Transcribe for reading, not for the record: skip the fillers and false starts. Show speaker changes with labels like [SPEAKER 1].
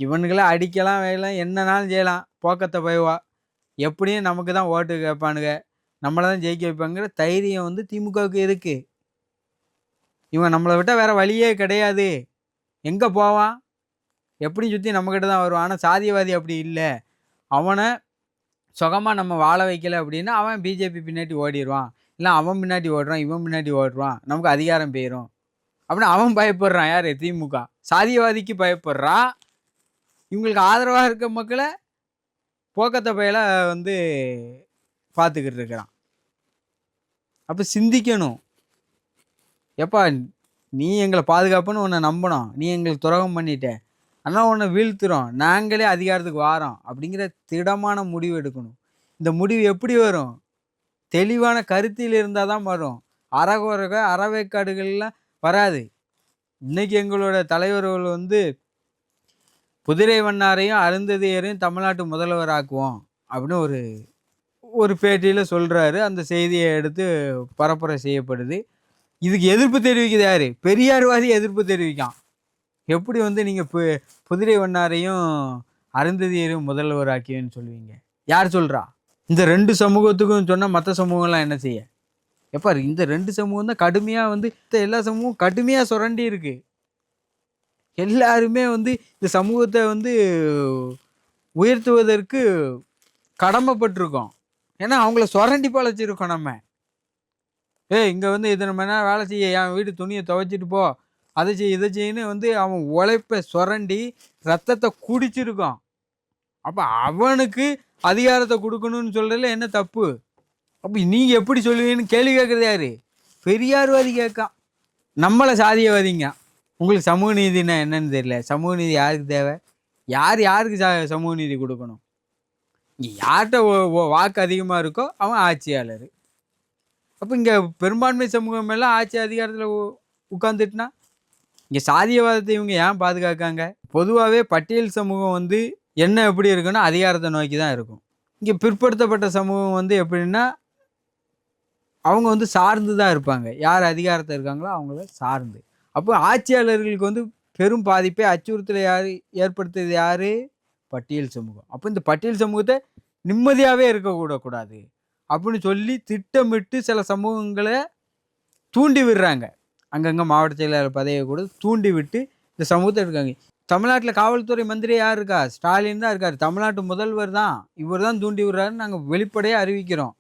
[SPEAKER 1] இவனுங்கள அடிக்கலாம், வேயலாம் என்னனாலும் செய்யலாம். போக்கத்த பயவா. எப்படியும் நமக்கு தான் ஓட்டு கேட்பானுங்க. நம்மள தான் ஜெயிக்க வைப்பாங்கங்கிற தைரியம் வந்து திமுகவுக்கு இருக்கு. இவன் நம்மள விட்டா வேற வழியே கிடையாது. எங்க போவான்? எப்படியும் சுத்தி நம்மகிட்ட தான் வருவான். ஆனா சாதியவாதி அப்படி இல்ல. அவன சுகமா நம்ம வாழ வைக்கல அப்படின்னா, அவன் பிஜேபி பின்னாடி ஓடிருவான். இல்ல அவன் பின்னாடி ஓடுறான், இவன் பின்னாடி ஓடுறான். நமக்கு அதிகாரம் போயிரும். அப்படின்னு அவன் பயப்படுறான். யாரு? திமுக. சாதியவாதிக்கு பயப்படுறான். இவங்களுக்கு ஆதரவா இருக்க மக்கள போக்கத்த பயல வந்து பார்த்துக்கிட்டு இருக்கிறான். அப்ப சிந்திக்கணும். எப்பா நீ எங்கள பாதுகாப்புன்னு உன்ன நம்புனோம். நீ எங்களுக்கு துரோகம் பண்ணிட்ட. ஆனா உன்ன வீழ்த்துறோம். நாங்களே அதிகாரத்துக்கு வாரோம். அப்படிங்கிற திடமான முடிவு எடுக்கணும். இந்த முடிவு எப்படி வரும்? தெளிவான கருத்தில் இருந்தா தான் வரும். அறகுறைக அறவேக்காடுகள்லாம் வராது. இன்னைக்கு எங்களோட தலைவர்கள் வந்து குதிரை வண்ணாரையும், அருந்ததியரையும் தமிழ்நாட்டு முதல்வர் ஆக்குவோம். அப்படின்னு ஒரு ஒரு பேட்டியில சொல்றாரு. அந்த செய்திய எடுத்து பரப்புரை செய்யப்படுது. இதுக்கு எதிர்ப்பு தெரிவிக்குது யாரு? பெரியார்வாதி எதிர்ப்பு தெரிவிக்கான். எப்படி வந்து நீங்க குதிரை வண்ணாரையும், அருந்ததியரையும் முதல்வர் ஆக்குவேன்னு சொல்லுவீங்க? யார் சொல்றா? இந்த 2 சமூகத்துக்கும் சொன்னா மத்த சமூகம்லாம் என்ன செய்ய? எப்பா இந்த 2 சமூகம் தான் கடுமையா வந்து எல்லா சமூகமும் கடுமையா சுரண்டி இருக்கு. எல்லாருமே வந்து இந்த சமூகத்த வந்து உயர்த்துவதற்கு கடமைப்பட்டுருக்கோம். ஏன்னா அவங்கள சுரண்டி பழச்சிருக்கோம் நம்ம. ஏய் இங்க வந்து இத்தன மணி நேரம் வேலை செய்ய, என் வீட்டு துணிய துவைச்சிட்டு போ. அதை செய், இதை செய்யுன்னு வந்து அவன் உழைப்ப சுரண்டி ரத்தத்த குடிச்சிருக்கான். அப்ப அவனுக்கு அதிகாரத்த குடுக்கணும்னு சொல்றதுல என்ன தப்பு? அப்ப நீங்க எப்படி சொல்லுவீங்கன்னு கேள்வி கேட்கறது யாரு? பெரியார்வாதி கேட்கான். நம்மள சாதியவாதிங்க. உங்களுக்கு சமூக நீதினா என்னன்னு தெரியல. சமூக நீதி யாருக்கு தேவை? யாருக்கு சமூக நீதி குடுக்கணும்? இங்க யார்ட்ட வாக்கு அதிகமா இருக்கோ அவன் ஆட்சியாளரு. அப்ப இங்க பெரும்பான்மை சமூகம் எல்லாம் ஆட்சி அதிகாரத்துல உட்கார்ந்துட்டுனா, இங்க சாதியவாதத்தை இவங்க ஏன் பாதுகாக்காங்க? பொதுவாவே பட்டியல் சமூகம் வந்து என்ன எப்படி இருக்குன்னா, அதிகாரத்தை நோக்கி தான் இருக்கும். இங்க பிற்படுத்தப்பட்ட சமூகம் வந்து எப்படின்னா, அவங்க வந்து சார்ந்து தான் இருப்பாங்க. யார் அதிகாரத்துல இருக்காங்களோ அவங்கள சார்ந்து. அப்போ ஆட்சியாளர்களுக்கு வந்து பெரும் பாதிப்பை அச்சுறுத்தலை ஏற்படுத்துறது யாரு? பட்டியல் சமூகம். அப்போ இந்த பட்டியல் சமூகத்தை நிம்மதியாவே இருக்கக்கூடாது அப்படின்னு சொல்லி திட்டமிட்டு சில சமூகங்களை தூண்டி விடுறாங்க. அங்கங்க மாவட்ட செயலாளர் பதவியை கூட தூண்டி விட்டு இந்த சமூகத்தை இருக்காங்க. தமிழ்நாட்டில் காவல்துறை மந்திரி யார் இருக்கா? ஸ்டாலின் தான் இருக்காரு. தமிழ்நாட்டு முதல்வர் தான். இவர் தான் தூண்டி விடுறாருன்னு நாங்கள் வெளிப்படையாக அறிவிக்கிறோம்.